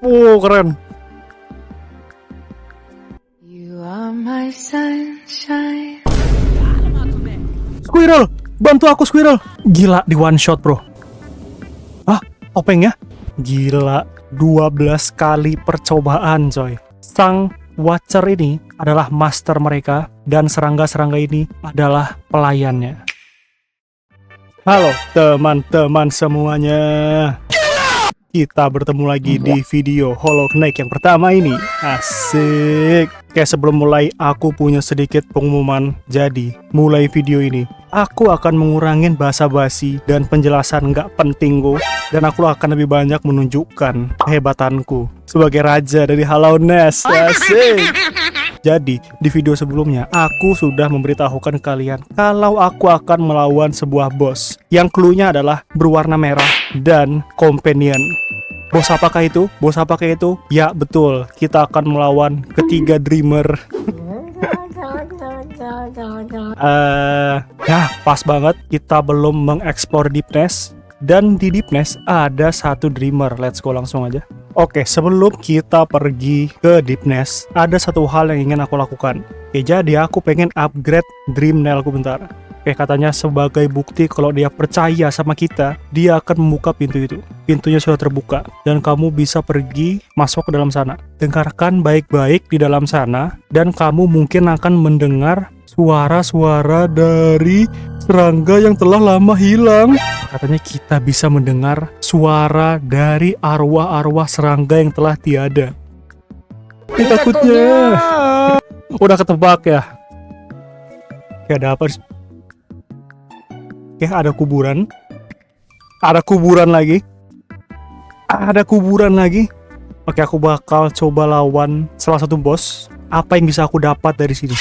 Keren. You are my sunshine. Squirrel, bantu aku Squirrel. Gila, di one shot bro. Topeng ya? Gila, 12 kali percobaan coy. Sang Watcher ini adalah master mereka, dan serangga-serangga ini adalah pelayannya. Halo teman-teman semuanya. Kita bertemu lagi di video Hollow Knight yang pertama ini. Asik. Oke, sebelum mulai aku punya sedikit pengumuman. Jadi, mulai video ini aku akan mengurangin basa-basi dan penjelasan nggak penting gue. Dan aku akan lebih banyak menunjukkan kehebatanku sebagai raja dari Hollow Knight. Asik. Jadi, di video sebelumnya, aku sudah memberitahukan kalian kalau aku akan melawan sebuah boss yang cluenya adalah berwarna merah dan companion. Bos apakah itu? Bos apakah itu? Ya, betul. Kita akan melawan ketiga dreamer. Pas banget. Kita belum mengeksplor Deepness. Dan di Deepness ada satu dreamer. Let's go langsung aja. Oke, sebelum kita pergi ke Deepness, ada satu hal yang ingin aku lakukan. Oke, jadi aku pengen upgrade Dream Nailku bentar. Oke, katanya sebagai bukti kalau dia percaya sama kita, dia akan membuka pintu itu. Pintunya sudah terbuka, dan kamu bisa pergi masuk ke dalam sana. Dengarkan baik-baik di dalam sana, dan kamu mungkin akan mendengar suara-suara dari serangga yang telah lama hilang. Katanya kita bisa mendengar suara dari arwah-arwah serangga yang telah tiada. Takutnya. Udah ketebak ya? Oke, ada apa? Oke, ada kuburan. Ada kuburan lagi. Ada kuburan lagi. Oke, aku bakal coba lawan salah satu bos. Apa yang bisa aku dapat dari sini?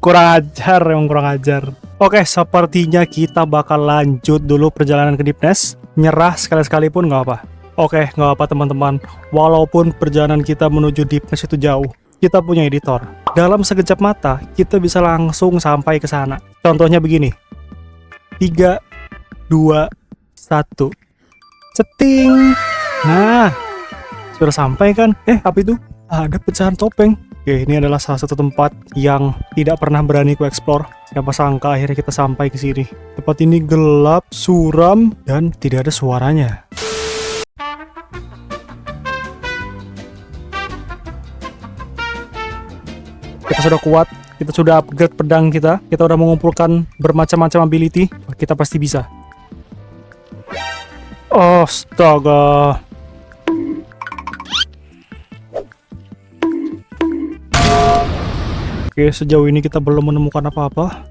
Kurang ajar, emang kurang ajar. Oke, sepertinya kita bakal lanjut dulu perjalanan ke Deepness. Nyerah sekali-sekali pun nggak apa. Oke, nggak apa teman-teman. Walaupun perjalanan kita menuju Deepness itu jauh, kita punya editor. Dalam sekejap mata, kita bisa langsung sampai ke sana. Contohnya begini. 3, 2, 1. Ceting. Nah, sudah sampai kan? Apa itu? Ada pecahan topeng. Oke, ini adalah salah satu tempat yang tidak pernah berani ku explore. Siapa sangka akhirnya kita sampai ke sini. Tempat ini gelap, suram, dan tidak ada suaranya. Kita sudah kuat, kita sudah upgrade pedang kita udah mengumpulkan bermacam-macam ability, kita pasti bisa. Astaga. Oke, sejauh ini kita belum menemukan apa-apa.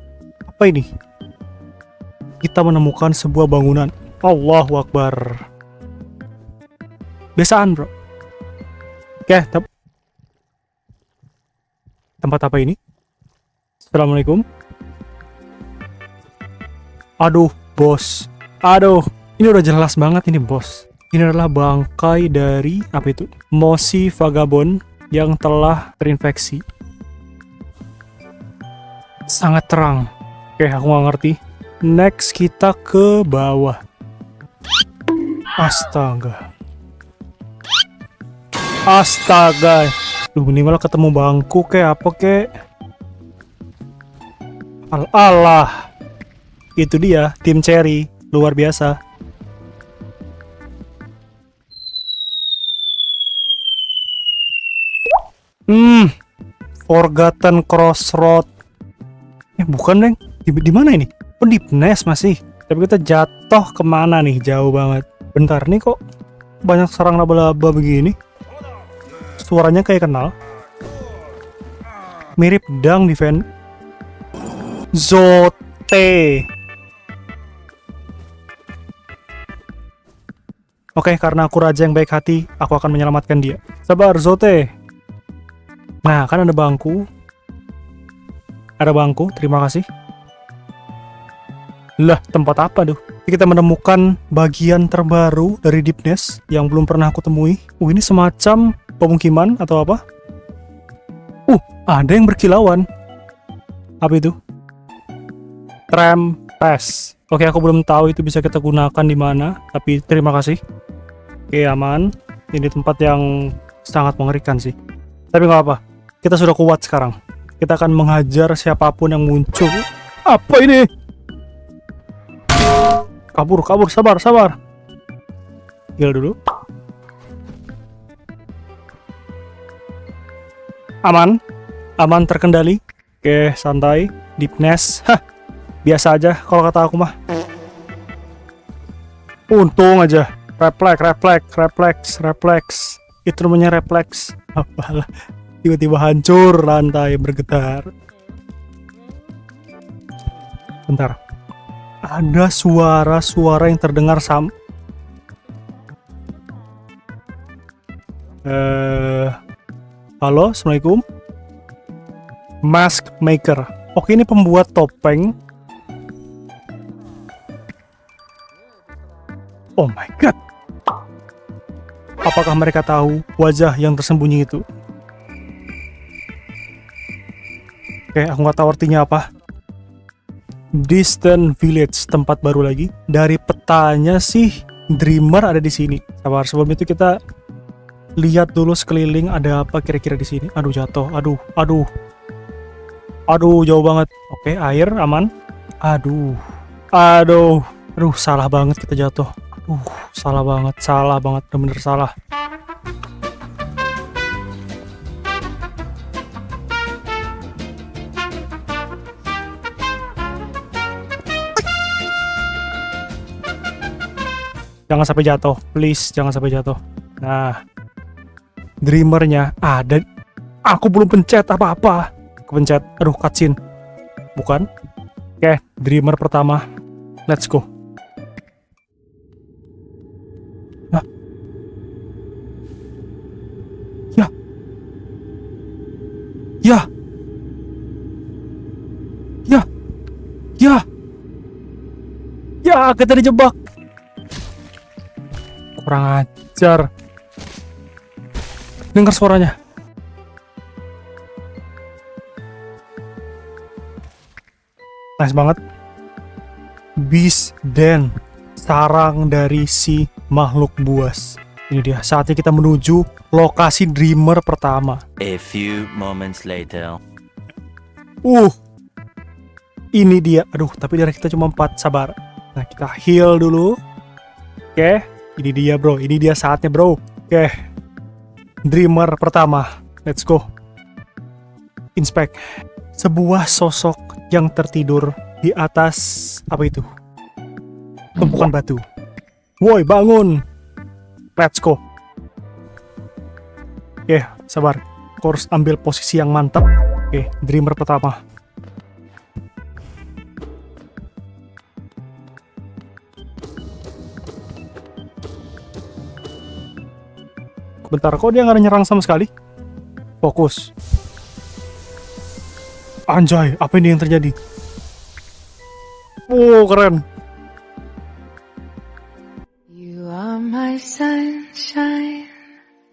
Apa ini? Kita menemukan sebuah bangunan. Allahu Akbar. Biasaan, bro. Oke, tempat apa ini? Assalamualaikum. Aduh, bos. Aduh, ini udah jelas banget ini bos. Ini adalah bangkai dari apa itu? Mossy Vagabond yang telah terinfeksi. Sangat terang. Oke, aku nggak ngerti. Next kita ke bawah. Astaga. Astaga. Duh, minimal ketemu bangku kayak apa kek. Allah. Itu dia, tim Cherry. Luar biasa. Forgotten Crossroad. Bukan, Neng. Di mana ini? Oh, Deepness masih. Tapi kita jatuh kemana nih? Jauh banget. Bentar, nih kok banyak sarang laba-laba begini. Suaranya kayak kenal. Mirip Dang di fan. Zote. Oke, karena aku raja yang baik hati, aku akan menyelamatkan dia. Sabar, Zote. Nah, kan ada bangku. Ada bangku, terima kasih. Lah, tempat apa tuh? Kita menemukan bagian terbaru dari Deepness yang belum pernah aku temui. Ini semacam pemukiman atau apa? Ada yang berkilauan. Apa itu? Tram Pass. Oke, aku belum tahu itu bisa kita gunakan di mana, tapi terima kasih. Oke, aman. Ini tempat yang sangat mengerikan sih. Tapi nggak apa, kita sudah kuat sekarang. Kita akan menghajar siapapun yang muncul. Apa ini? Kabur, sabar. Heal dulu. Aman terkendali. Oke, santai. Deepness. Biasa aja kalau kata aku mah. Untung aja. Refleks. Itu namanya refleks. Apalah. Tiba-tiba hancur lantai bergetar. Bentar. Ada suara-suara yang terdengar halo, assalamualaikum. Mask maker. Oke, ini pembuat topeng. Oh my god. Apakah mereka tahu wajah yang tersembunyi itu? Oke, aku nggak tahu artinya apa. Distant Village, tempat baru lagi. Dari petanya sih, Dreamer ada di sini. Sabar, sebelum itu kita lihat dulu sekeliling ada apa kira-kira di sini. Aduh, jatuh. Aduh, jauh banget. Oke, air aman. Aduh, salah banget kita jatuh. Salah banget, bener-bener salah. Jangan sampai jatuh, please, jangan sampai jatuh. Nah, Dreamernya ada. Aku belum pencet apa-apa. Kepencet, aduh, cutscene. Bukan. Oke, Dreamer pertama. Let's go. Ya, kita dijebak. Kurang ajar. Dengar suaranya. Nice banget. Beast Den, sarang dari si makhluk buas. Ini dia, saatnya kita menuju lokasi Dreamer pertama. A few moments later. Ini dia. Aduh, tapi darah kita cuma 4, sabar. Nah, kita heal dulu. Oke, ini dia bro. Ini dia saatnya bro. Oke, Dreamer pertama. Let's go. Inspect. Sebuah sosok yang tertidur di atas apa itu? Tumpukan batu. Woi, bangun. Let's go. Oke, sabar. Aku harus ambil posisi yang mantap. Oke, Dreamer pertama. Bentar, kok dia nggak nyerang sama sekali? Fokus. Anjay, apa ini yang terjadi? Keren. You are my sunshine,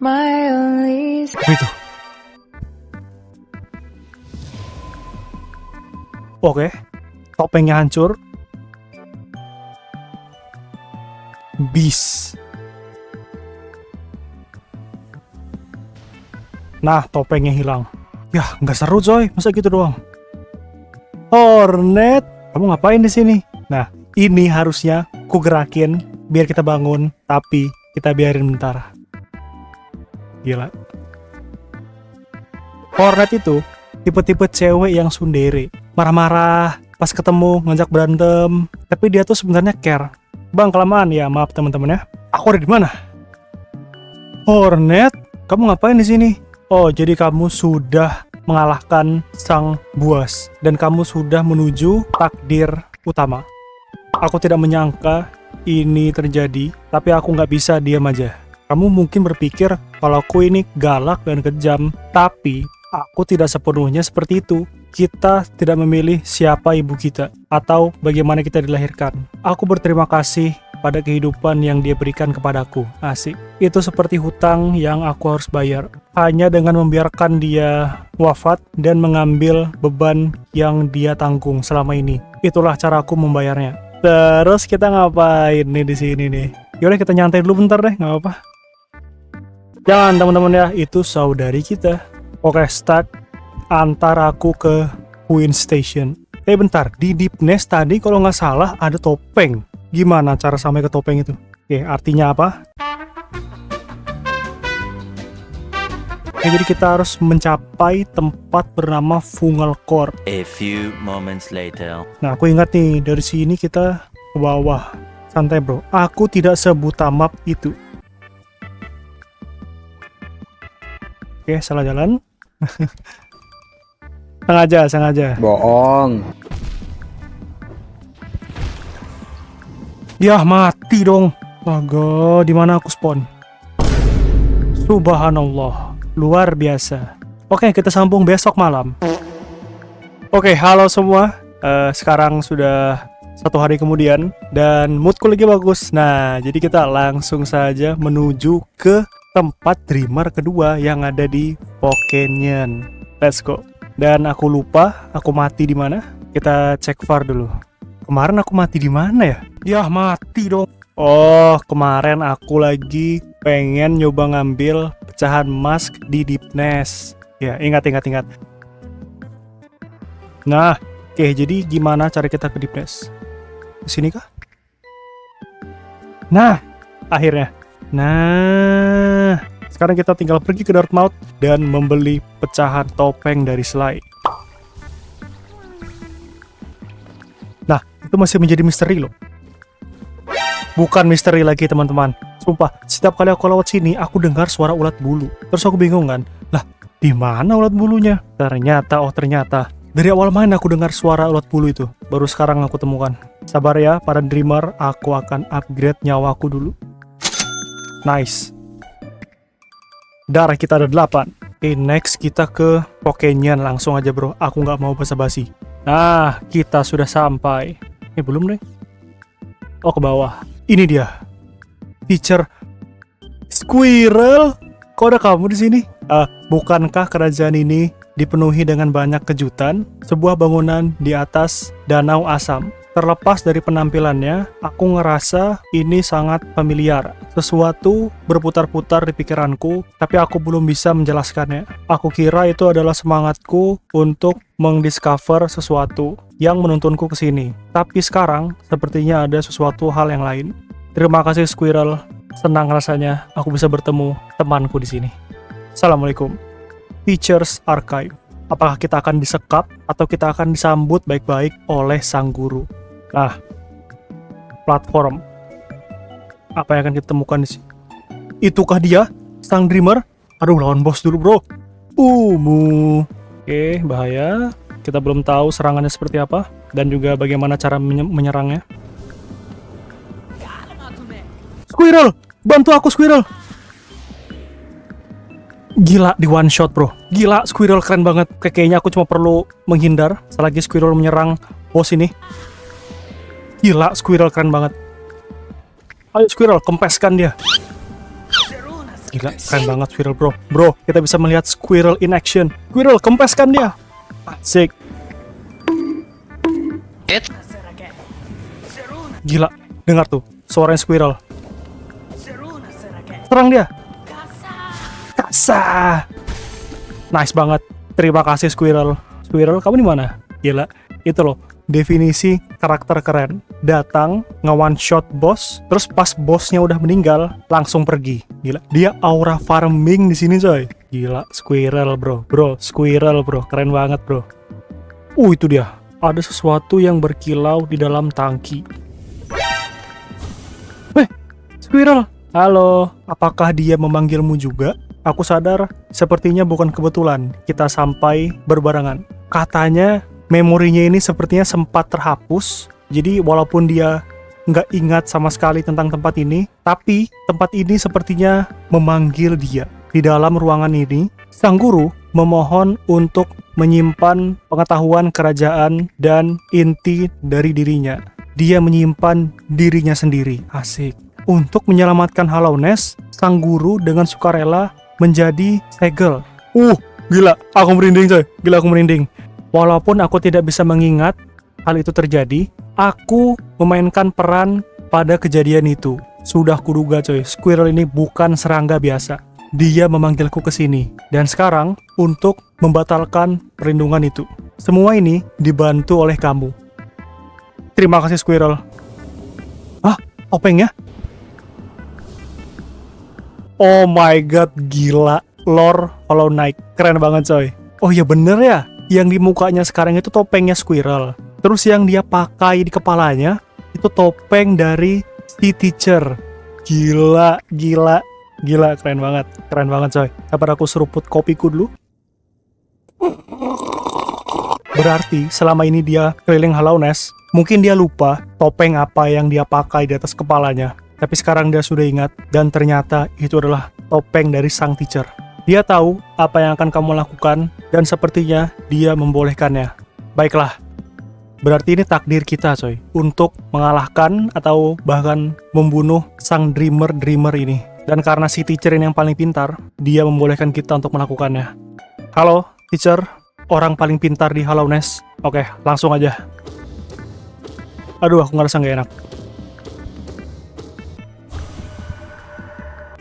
my only. Apa itu? Oke, topengnya hancur. Beast. Nah, topengnya hilang. Yah, nggak seru coy, masa gitu doang. Hornet, kamu ngapain di sini? Nah, ini harusnya ku gerakin biar kita bangun, tapi kita biarin bentar. Gila. Hornet itu tipe-tipe cewek yang tsundere, marah-marah, pas ketemu ngajak berantem, tapi dia tuh sebenarnya care. Bang, kelamaan ya, maaf teman-teman ya. Aku ada di mana? Hornet, kamu ngapain di sini? Oh, jadi kamu sudah mengalahkan sang buas dan kamu sudah menuju takdir utama. Aku tidak menyangka ini terjadi, tapi aku nggak bisa diam aja. Kamu mungkin berpikir kalau aku ini galak dan kejam, tapi aku tidak sepenuhnya seperti itu. Kita tidak memilih siapa ibu kita atau bagaimana kita dilahirkan. Aku berterima kasih pada kehidupan yang dia berikan kepadaku. Asik. Itu seperti hutang yang aku harus bayar. Hanya dengan membiarkan dia wafat dan mengambil beban yang dia tanggung selama ini. Itulah caraku membayarnya. Terus kita ngapain nih di sini nih? Yaudah kita nyantai dulu bentar deh, nggak apa. Jangan teman-teman ya, itu saudari kita. Oke, start antar aku ke Queen Station. Bentar, di Deep Nest tadi kalau nggak salah ada topeng. Gimana cara sampai ke topeng itu? Oke, artinya apa? Oke, jadi kita harus mencapai tempat bernama Fungal Core. A few moments later. Nah, aku ingat nih, dari sini kita ke bawah. Santai bro, aku tidak sebuta map itu. Oke, salah jalan. Sengaja. Bohong. Yah, mati dong. Astaga, di mana aku spawn? Subhanallah, luar biasa. Oke, kita sambung besok malam. Oke, halo semua. Sekarang sudah 1 hari kemudian dan moodku lagi bagus. Nah, jadi kita langsung saja menuju ke tempat dreamer kedua yang ada di Pokémon. Let's go. Dan aku lupa aku mati di mana. Kita cek VAR dulu. Kemarin aku mati di mana ya? Yah, mati dong. Oh, kemarin aku lagi pengen nyoba ngambil pecahan mask di Deep Nest. Ya, ingat. Nah, oke, jadi gimana cara kita ke Deep Nest? Kesini kah? Nah, akhirnya. Nah, sekarang kita tinggal pergi ke Dartmouth dan membeli pecahan topeng dari Sly. Nah, itu masih menjadi misteri loh. Bukan misteri lagi teman-teman. Sumpah, setiap kali aku lewat sini, aku dengar suara ulat bulu. Terus aku bingung kan, lah, di mana ulat bulunya? Ternyata, dari awal main aku dengar suara ulat bulu itu. Baru sekarang aku temukan. Sabar ya, para dreamer, aku akan upgrade nyawaku dulu. Nice. Darah kita ada 8. Oke, next kita ke Pokémon langsung aja bro. Aku nggak mau basa-basi. Nah, kita sudah sampai. Belum deh. Oh, ke bawah. Ini dia. Teacher Squirrel. Kok ada kamu di sini? Bukankah kerajaan ini dipenuhi dengan banyak kejutan? Sebuah bangunan di atas danau asam. Terlepas dari penampilannya, aku ngerasa ini sangat familiar. Sesuatu berputar-putar di pikiranku, tapi aku belum bisa menjelaskannya. Aku kira itu adalah semangatku untuk mendiscover sesuatu yang menuntunku ke sini. Tapi sekarang, sepertinya ada sesuatu hal yang lain. Terima kasih Squirrel. Senang rasanya aku bisa bertemu temanku di sini. Assalamualaikum. Teacher's Archive. Apakah kita akan disekap atau kita akan disambut baik-baik oleh sang guru? Nah, platform. Apa yang akan kita temukan di sini? Itukah dia, sang dreamer? Aduh, lawan bos dulu bro. Oke, bahaya. Kita belum tahu serangannya seperti apa dan juga bagaimana cara menyerangnya. Squirrel, bantu aku Squirrel. Gila, di one shot bro. Gila, Squirrel keren banget. Kayaknya aku cuma perlu menghindar selagi Squirrel menyerang bos ini. Gila, Squirrel keren banget. Ayo Squirrel, kempeskan dia. Gila, keren banget Squirrel bro. Bro, kita bisa melihat Squirrel in action. Squirrel, kempeskan dia. Asik. Gila, dengar tuh suaranya Squirrel. Serang dia. Kasa. Nice banget. Terima kasih Squirrel. Squirrel, kamu di mana? Gila, itu loh definisi karakter keren. Datang, nge-one shot bos, terus pas bosnya udah meninggal, langsung pergi. Gila, dia aura farming di sini coy. Gila, Squirrel bro. Squirrel bro, keren banget bro. Itu dia. Ada sesuatu yang berkilau di dalam tangki. Squirrel. Halo, apakah dia memanggilmu juga? Aku sadar, sepertinya bukan kebetulan kita sampai berbarengan. Katanya, memorinya ini sepertinya sempat terhapus. Jadi, walaupun dia nggak ingat sama sekali tentang tempat ini, tapi tempat ini sepertinya memanggil dia. Di dalam ruangan ini, sang guru memohon untuk menyimpan pengetahuan kerajaan dan inti dari dirinya. Dia menyimpan dirinya sendiri. Asik. Untuk menyelamatkan Hallownest, sang guru dengan sukarela menjadi segel. Gila, aku merinding coy. Walaupun aku tidak bisa mengingat hal itu terjadi, Aku memainkan peran pada kejadian itu. Sudah kuduga coy, Squirrel ini bukan serangga biasa. Dia memanggilku ke sini. Dan sekarang, untuk membatalkan perlindungan itu. Semua ini dibantu oleh kamu. Terima kasih Squirrel. Ah, topengnya? Oh my god, gila. Lore Hollow Knight. Keren banget coy. Oh iya bener ya, yang di mukanya sekarang itu topengnya Squirrel. Terus yang dia pakai di kepalanya, itu topeng dari si teacher. Gila, gila. Gila, keren banget. Keren banget coy. Kapan aku seruput kopiku dulu? Berarti selama ini dia keliling Hallownest, mungkin dia lupa topeng apa yang dia pakai di atas kepalanya. Tapi sekarang dia sudah ingat, dan ternyata itu adalah topeng dari sang teacher. Dia tahu apa yang akan kamu lakukan, dan sepertinya dia membolehkannya. Baiklah, berarti ini takdir kita coy, untuk mengalahkan atau bahkan membunuh sang dreamer ini. Dan karena si teacher ini yang paling pintar, dia membolehkan kita untuk melakukannya. Halo, teacher, orang paling pintar di Hallownest. Oke, langsung aja. Aduh, aku ngerasa nggak enak.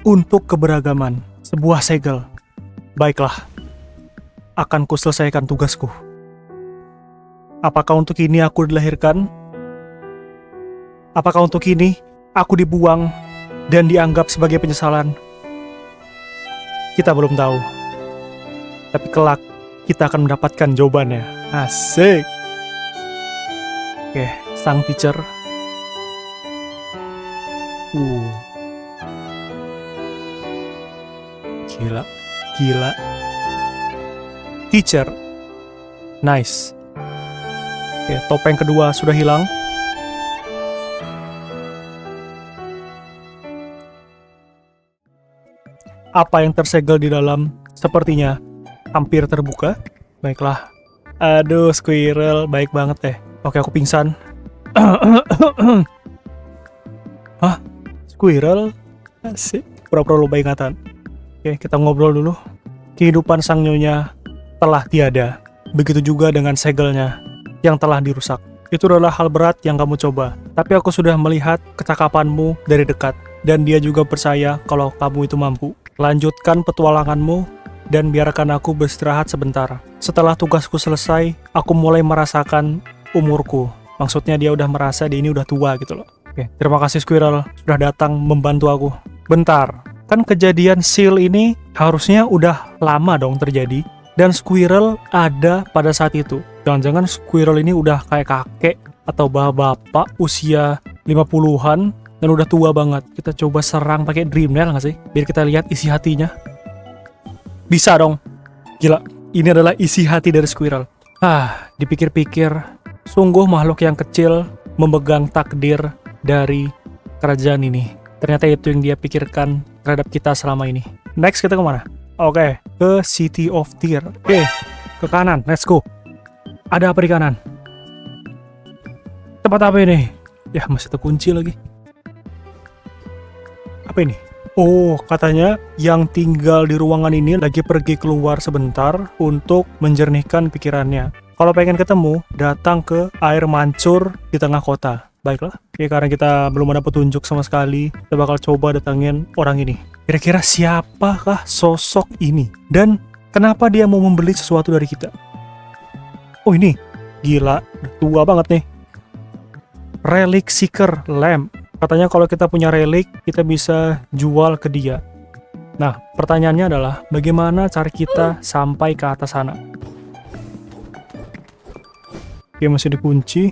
Untuk keberagaman, sebuah segel. Baiklah, akan kuselesaikan tugasku. Apakah untuk ini aku dilahirkan? Apakah untuk ini aku dibuang dan dianggap sebagai penyesalan? Kita belum tahu. Tapi kelak, kita akan mendapatkan jawabannya. Asik! Oke, sang teacher. Gila, gila. Teacher. Nice. Oke, topeng kedua sudah hilang. Apa yang tersegel di dalam sepertinya hampir terbuka. Baiklah. Aduh, Squirrel, baik banget deh. Oke, aku pingsan. Hah? Squirrel? Asik. Pura-pura lupa ingatan. Oke, kita ngobrol dulu. Kehidupan sang nyonya telah tiada. Begitu juga dengan segelnya yang telah dirusak. Itu adalah hal berat yang kamu coba. Tapi aku sudah melihat kecakapanmu dari dekat. Dan dia juga percaya kalau kamu itu mampu. Lanjutkan petualanganmu dan biarkan aku beristirahat sebentar. Setelah tugasku selesai, aku mulai merasakan umurku. Maksudnya dia udah merasa dia ini udah tua gitu loh. Oke, terima kasih Squirrel sudah datang membantu aku. Bentar. Kan kejadian seal ini harusnya udah lama dong terjadi. Dan Squirrel ada pada saat itu. Jangan-jangan Squirrel ini udah kayak kakek atau bapak usia 50-an dan udah tua banget. Kita coba serang pakai Dream Nail nggak sih? Biar kita lihat isi hatinya. Bisa dong. Gila, ini adalah isi hati dari Squirrel. Dipikir-pikir, sungguh makhluk yang kecil memegang takdir dari kerajaan ini. Ternyata itu yang dia pikirkan terhadap kita selama ini. Next kita kemana? Oke, ke City of Tear. Oke, ke kanan, let's go. Ada apa di kanan? Tempat apa ini? Ya, masih terkunci lagi. Apa ini? Oh, katanya yang tinggal di ruangan ini lagi pergi keluar sebentar untuk menjernihkan pikirannya. Kalau pengen ketemu, datang ke air mancur di tengah kota. Baiklah, oke, karena kita belum ada petunjuk sama sekali, kita bakal coba datangin orang ini. Kira-kira siapakah sosok ini? Dan kenapa dia mau membeli sesuatu dari kita? Oh ini, gila, tua banget nih. Relic Seeker Lamp. Katanya kalau kita punya relik, kita bisa jual ke dia. Nah, pertanyaannya adalah, bagaimana cara kita sampai ke atas sana? Oke, masih dikunci.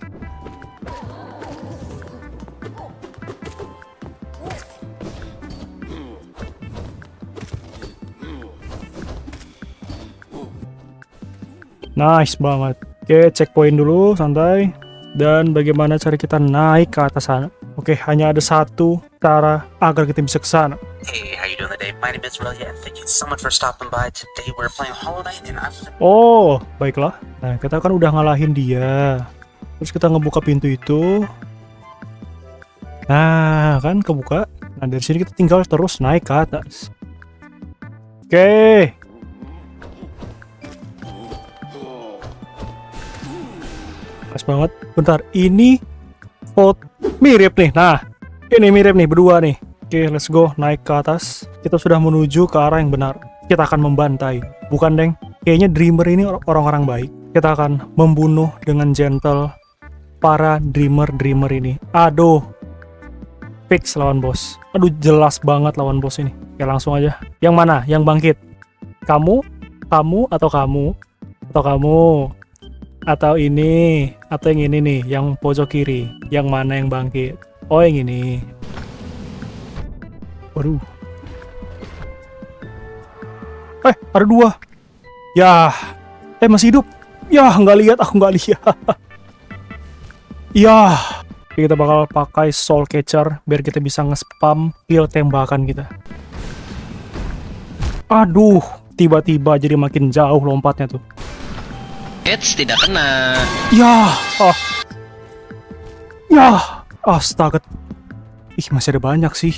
Nice banget. Oke, checkpoint dulu, santai. Dan bagaimana cara kita naik ke atas sana? Oke, hanya ada satu cara agar kita bisa ke sana. Hey, how you doing today? My name is Relia. Thank you so much for stopping by. Today we're playing Hollow Knight and I'm... Oh, baiklah. Nah, kita kan udah ngalahin dia. Terus kita ngebuka pintu itu. Nah, kan kebuka. Nah, dari sini kita tinggal terus naik ke atas. Oke. Pas banget. Bentar, ini Mirip nih. Nah, ini mirip nih berdua nih. Oke, let's go. Naik ke atas. Kita sudah menuju ke arah yang benar. Kita akan membantai. Bukan, Deng. Kayaknya Dreamer ini orang-orang baik. Kita akan membunuh dengan gentle para Dreamer ini. Aduh. Fix lawan bos. Aduh, jelas banget lawan bos ini. Oke, langsung aja. Yang mana? Yang bangkit? Kamu? Kamu? Atau kamu? Atau kamu? Atau ini? Atau yang ini nih? Yang pojok kiri? Yang mana yang bangkit? Oh, yang ini. Waduh. Ada dua. Ya. Masih hidup. Ya, nggak lihat. Aku nggak lihat. Ya. Kita bakal pakai Soul Catcher biar kita bisa nge-spam kill tembakan kita. Aduh. Tiba-tiba jadi makin jauh lompatnya tuh. Eits, tidak kena. Ya. Ya. Astaga. Ih, masih ada banyak sih.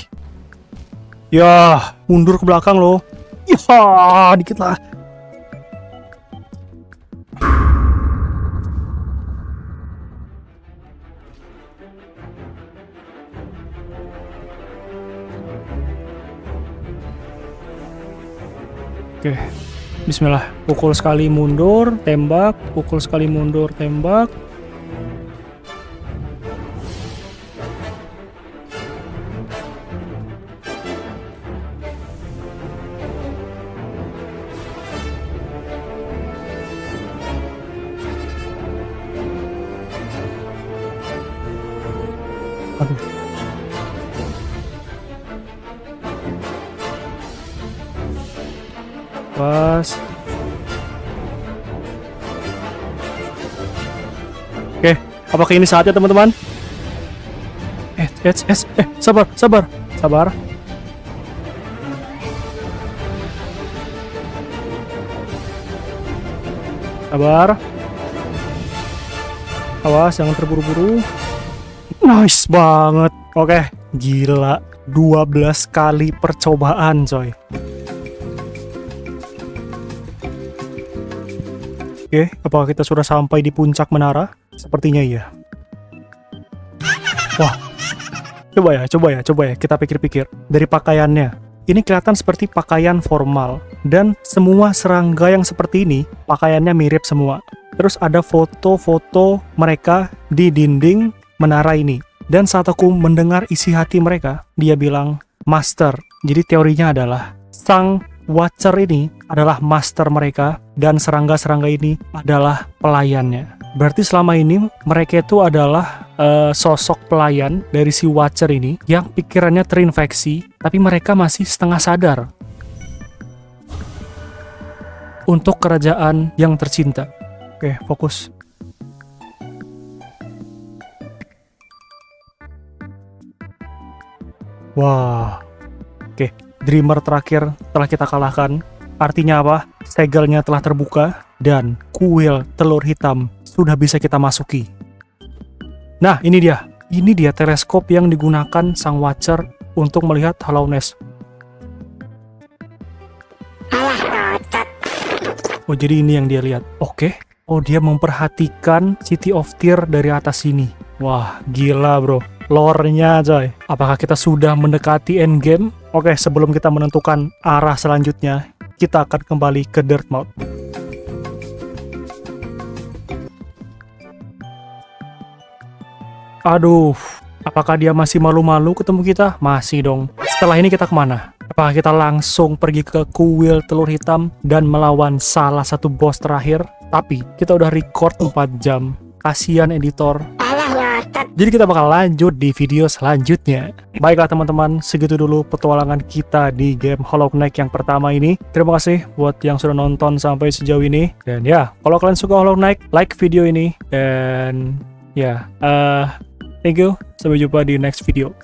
Ya, mundur ke belakang loh. Ya, dikit lah. Oke, bismillah. Pukul sekali mundur, tembak. Pukul sekali mundur, tembak. Aduh. Pas. Oke, apakah ini saatnya teman-teman? Sabar. Sabar. Awas, jangan terburu-buru. Nice banget. Oke, gila. 12 kali percobaan, coy. Oke, apakah kita sudah sampai di puncak menara? Sepertinya iya. Wah. Coba ya. Kita pikir-pikir. Dari pakaiannya. Ini kelihatan seperti pakaian formal. Dan semua serangga yang seperti ini, pakaiannya mirip semua. Terus ada foto-foto mereka di dinding menara ini. Dan saat aku mendengar isi hati mereka, dia bilang, Master. Jadi teorinya adalah, Sang Watcher ini adalah master mereka, dan serangga-serangga ini adalah pelayannya. Berarti selama ini mereka itu adalah sosok pelayan dari si Watcher ini yang pikirannya terinfeksi, tapi mereka masih setengah sadar untuk kerajaan yang tercinta. Oke, fokus. Wah. Oke, Dreamer terakhir telah kita kalahkan. Artinya apa? Segelnya telah terbuka dan kuil telur hitam sudah bisa kita masuki. Nah, ini dia. Ini dia teleskop yang digunakan Sang Watcher untuk melihat Hallownest. Oh, jadi ini yang dia lihat. Oke. Oh, dia memperhatikan City of Tear dari atas sini. Wah, gila bro. Lore-nya coy. Apakah kita sudah mendekati endgame? Oke, sebelum kita menentukan arah selanjutnya, kita akan kembali ke Dirtmouth. Aduh, apakah dia masih malu-malu ketemu kita? Masih dong. Setelah ini kita kemana? Apakah kita langsung pergi ke kuil telur hitam dan melawan salah satu bos terakhir? Tapi kita udah record 4 jam. Kasian editor. Jadi kita bakal lanjut di video selanjutnya. Baiklah teman-teman, segitu dulu petualangan kita di game Hollow Knight yang pertama ini. Terima kasih buat yang sudah nonton sampai sejauh ini. Dan ya, kalau kalian suka Hollow Knight, like video ini. Dan ya, thank you. Sampai jumpa di next video.